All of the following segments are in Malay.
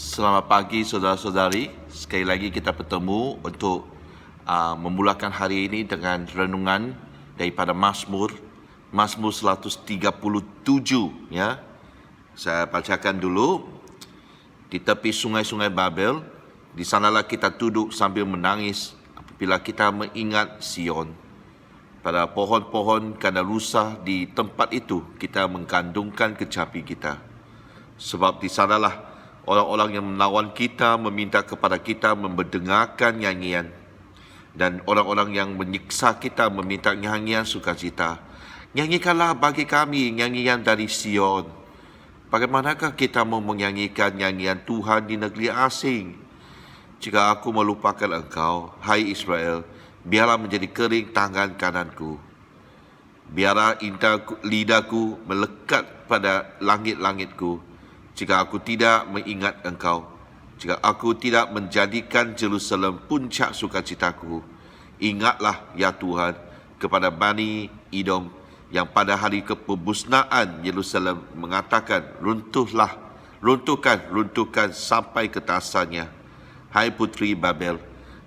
Selamat pagi saudara-saudari. Sekali lagi kita bertemu untuk memulakan hari ini dengan renungan daripada Mazmur 137 ya. Saya bacakan dulu. Di tepi sungai-sungai Babel, di sanalah kita duduk sambil menangis apabila kita mengingat Sion. Pada pohon-pohon kadalusa di tempat itu kita menggandungkan kecapi kita. Sebab di sanalah orang-orang yang melawan kita meminta kepada kita mendengarkan nyanyian, dan orang-orang yang menyiksa kita meminta nyanyian sukacita. Nyanyikanlah bagi kami nyanyian dari Sion. Bagaimanakah kita mau menyanyikan nyanyian Tuhan di negeri asing? Jika aku melupakan engkau, hai Israel, biarlah menjadi kering tangan kananku. Biarlah lidahku melekat pada langit-langitku. Jika aku tidak mengingat engkau, jika aku tidak menjadikan Jerusalem puncak sukacitaku, ingatlah ya Tuhan kepada Bani Edom yang pada hari kepemusnahan Yerusalem mengatakan, runtuhkan sampai ke dasarnya. Hai putri Babel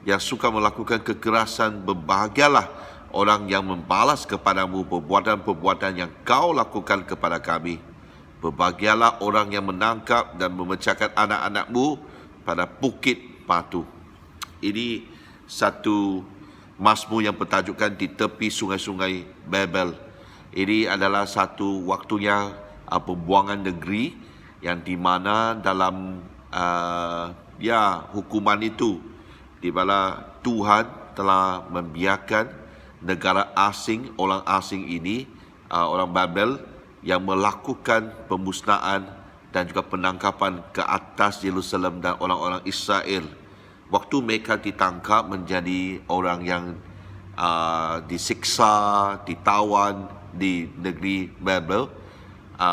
yang suka melakukan kekerasan, berbahagialah orang yang membalas kepadamu perbuatan-perbuatan yang kau lakukan kepada kami. Berbahagialah orang yang menangkap dan memecahkan anak-anakmu pada bukit batu. Ini satu Mazmur yang bertajukan di tepi sungai-sungai Babel. Ini adalah satu waktunya pembuangan negeri yang di mana dalam hukuman itu, di mana Tuhan telah membiarkan negara asing, orang asing ini, orang Babel, yang melakukan pemusnahan dan juga penangkapan ke atas Yerusalem dan orang-orang Israel. Waktu mereka ditangkap menjadi orang yang disiksa, ditawan di negeri Babel,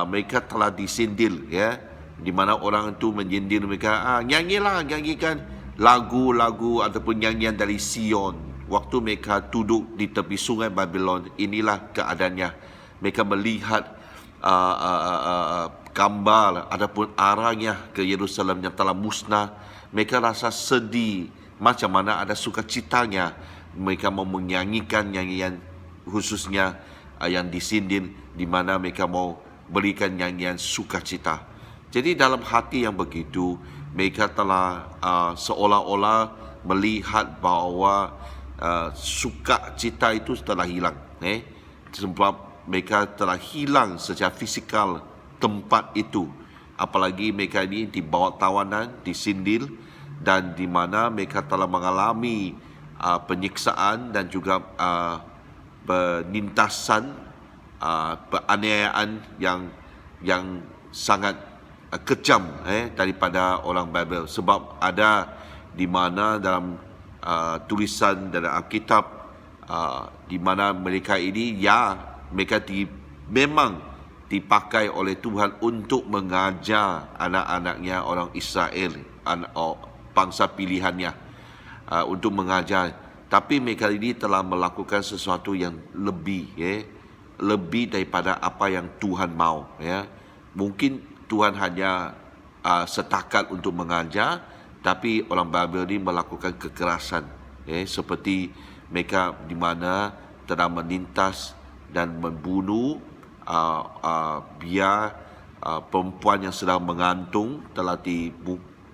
mereka telah disindir, ya, di mana orang itu menyindir mereka, nyanyikan lagu-lagu ataupun nyanyian dari Sion. Waktu mereka duduk di tepi sungai Babylon, inilah keadaannya. Mereka melihat gambar ataupun arahnya ke Yerusalem yang telah musnah. Mereka rasa sedih, macam mana ada sukacitanya. Mereka mau menyanyikan nyanyian khususnya yang disindir, di mana mereka mau berikan nyanyian sukacita. Jadi dalam hati yang begitu, mereka telah seolah-olah melihat bahawa sukacita itu telah hilang, sebab mereka telah hilang secara fizikal tempat itu. Apalagi mereka ini dibawa tawanan, disindir, dan di mana mereka telah mengalami penyiksaan dan juga penindasan, penganiayaan yang sangat kejam daripada orang Babel. Sebab ada di mana dalam tulisan dalam Alkitab, di mana mereka ini mereka memang dipakai oleh Tuhan untuk mengajar anak-anaknya orang Israel, bangsa pilihannya, untuk mengajar. Tapi mereka ini telah melakukan sesuatu yang lebih daripada apa yang Tuhan mau. Mungkin Tuhan hanya setakat untuk mengajar, tapi orang Babel ini melakukan kekerasan, seperti mereka di mana telah menindas dan membunuh biar perempuan yang sedang mengandung telah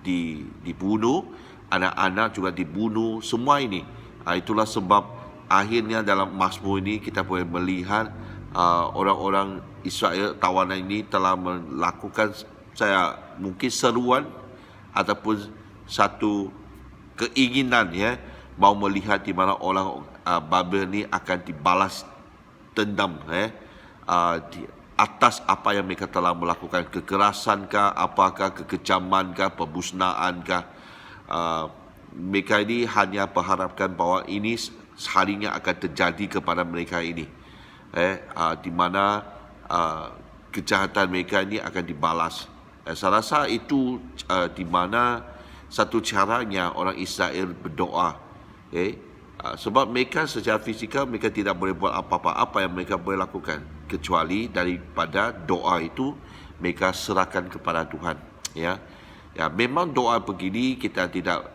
dibunuh, anak-anak juga dibunuh, semua ini. Itulah sebab akhirnya dalam Mazmur ini kita boleh melihat orang-orang Israel tawanan ini telah melakukan mungkin seruan ataupun satu keinginan, mau melihat di mana orang Babel ini akan dibalas dendam di atas apa yang mereka telah melakukan, kekerasan kah, apakah kekejaman kah, pemusnahan kah. Mereka ini hanya berharapkan bahawa ini harinya akan terjadi kepada mereka ini, di mana kejahatan mereka ini akan dibalas. Saya rasa itu di mana satu caranya orang Israel berdoa, sebab mereka secara fizikal mereka tidak boleh buat apa-apa. Apa yang mereka boleh lakukan kecuali daripada doa itu mereka serahkan kepada Tuhan, Ya, memang doa begini kita tidak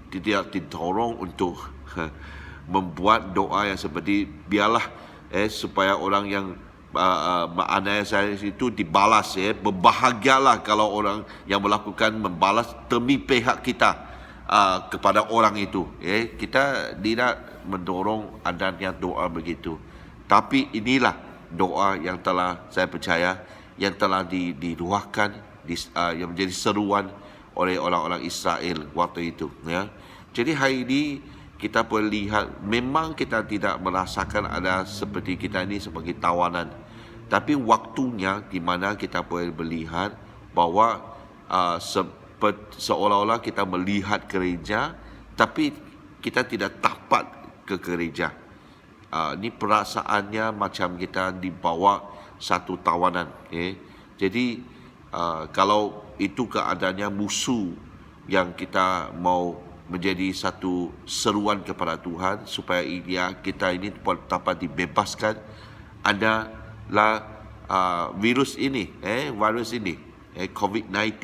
tidak didorong untuk membuat doa yang seperti biarlah supaya orang yang menganiaya saya itu dibalas, berbahagialah kalau orang yang melakukan membalas demi pihak kita kepada orang itu. Kita tidak mendorong adanya doa begitu. Tapi inilah doa yang telah saya percaya yang telah diluahkan, yang menjadi seruan oleh orang-orang Israel waktu itu. Ya. Jadi hari ini kita boleh lihat memang kita tidak merasakan ada seperti kita ini sebagai tawanan. Tapi waktunya di mana kita boleh melihat bahawa seolah-olah kita melihat gereja, tapi kita tidak dapat ke gereja. Ini perasaannya macam kita dibawa satu tawanan. Jadi kalau itu keadaannya musuh yang kita mau menjadi satu seruan kepada Tuhan supaya kita ini dapat dibebaskan, adalah virus ini, COVID-19.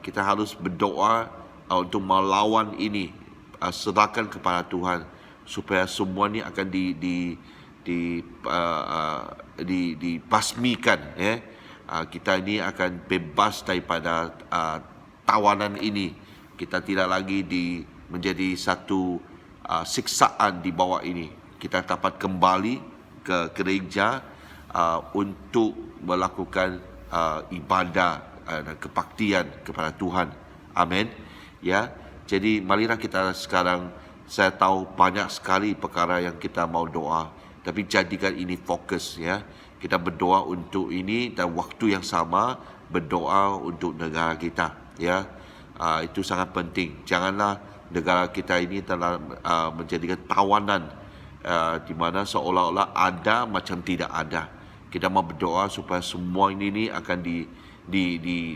Kita harus berdoa untuk melawan ini, serahkan kepada Tuhan supaya semua ini akan dibasmikan. Kita ini akan bebas daripada tawanan ini. Kita tidak lagi menjadi satu siksaan di bawah ini. Kita dapat kembali ke gereja untuk melakukan ibadah dan kebaktian kepada Tuhan. Amin. Ya. Jadi marilah kita sekarang, saya tahu banyak sekali perkara yang kita mau doa, tapi jadikan ini fokus, ya. Kita berdoa untuk ini dan waktu yang sama berdoa untuk negara kita, ya. Itu sangat penting. Janganlah negara kita ini telah menjadikan tawanan di mana seolah-olah ada macam tidak ada. Kita mau berdoa supaya semua ini akan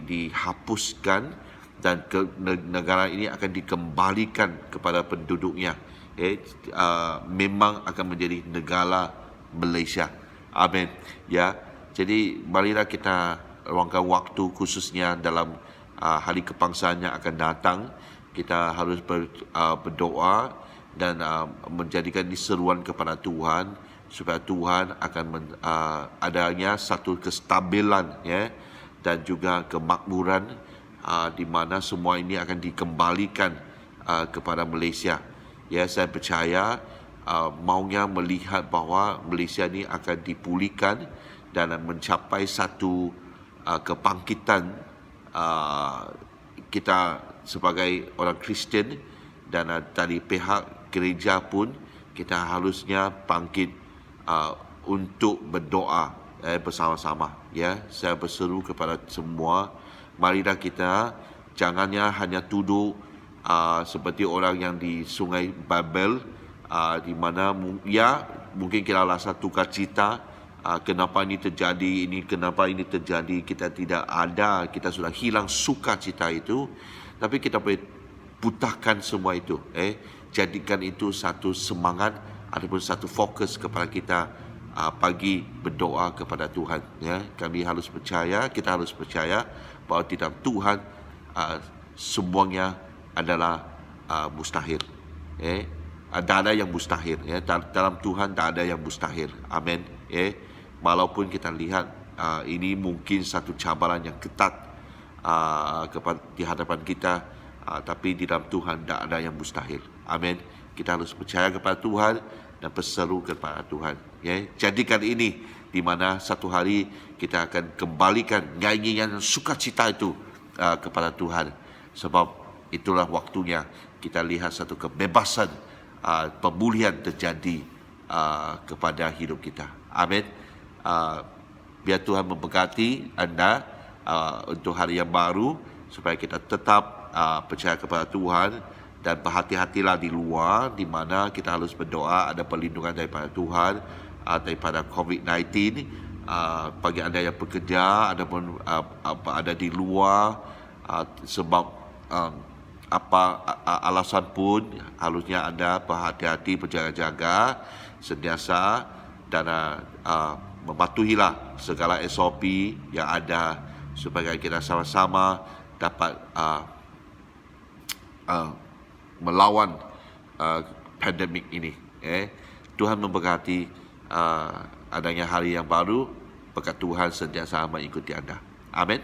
dihapuskan dan negara ini akan dikembalikan kepada penduduknya. Memang akan menjadi negara Malaysia. Amin. Ya. Jadi marilah kita luangkan waktu khususnya dalam hari kebangsaan yang akan datang. Kita harus berdoa dan menjadikan seruan kepada Tuhan supaya Tuhan akan adanya satu kestabilan, ya, dan juga kemakmuran di mana semua ini akan dikembalikan kepada Malaysia. Ya, saya percaya maunya melihat bahawa Malaysia ini akan dipulihkan dan mencapai satu kebangkitan kita sebagai orang Kristian, dan dari pihak gereja pun kita harusnya bangkit untuk berdoa bersama-sama. Ya, saya berseru kepada semua, marilah kita jangannya hanya tuduh seperti orang yang di Sungai Babel, di mana mungkin kita rasa tukar cita. Kenapa ini terjadi, kenapa ini terjadi, kita tidak ada, kita sudah hilang sukacita itu. Tapi kita boleh putahkan semua itu, jadikan itu satu semangat ataupun satu fokus kepada kita pagi berdoa kepada Tuhan. Ya, kami harus percaya, kita harus percaya bahawa di dalam Tuhan semuanya adalah mustahil. Tak ada yang mustahil. Dalam Tuhan tak ada yang mustahil. Amin. Walaupun kita lihat ini mungkin satu cabaran yang ketat di hadapan kita, tapi di dalam Tuhan tak ada yang mustahil. Amin. Kita harus percaya kepada Tuhan dan berseru kepada Tuhan. Jadikan ini di mana satu hari kita akan kembalikan nyanyian sukacita itu kepada Tuhan. Sebab itulah waktunya kita lihat satu kebebasan, pemulihan terjadi kepada hidup kita. Amin. Biar Tuhan memberkati anda untuk hari yang baru, supaya kita tetap percaya kepada Tuhan dan berhati-hatilah di luar, di mana kita harus berdoa ada perlindungan daripada Tuhan daripada COVID-19. Bagi anda yang bekerja ataupun ada di luar, sebab apa alasan pun, harusnya anda berhati-hati, berjaga-jaga sentiasa, dan mematuhilah segala SOP yang ada supaya kita sama-sama dapat melawan pandemik ini. Tuhan memberkati adanya hari yang baru. Berkat Tuhan sentiasa mengikuti anda. Amin.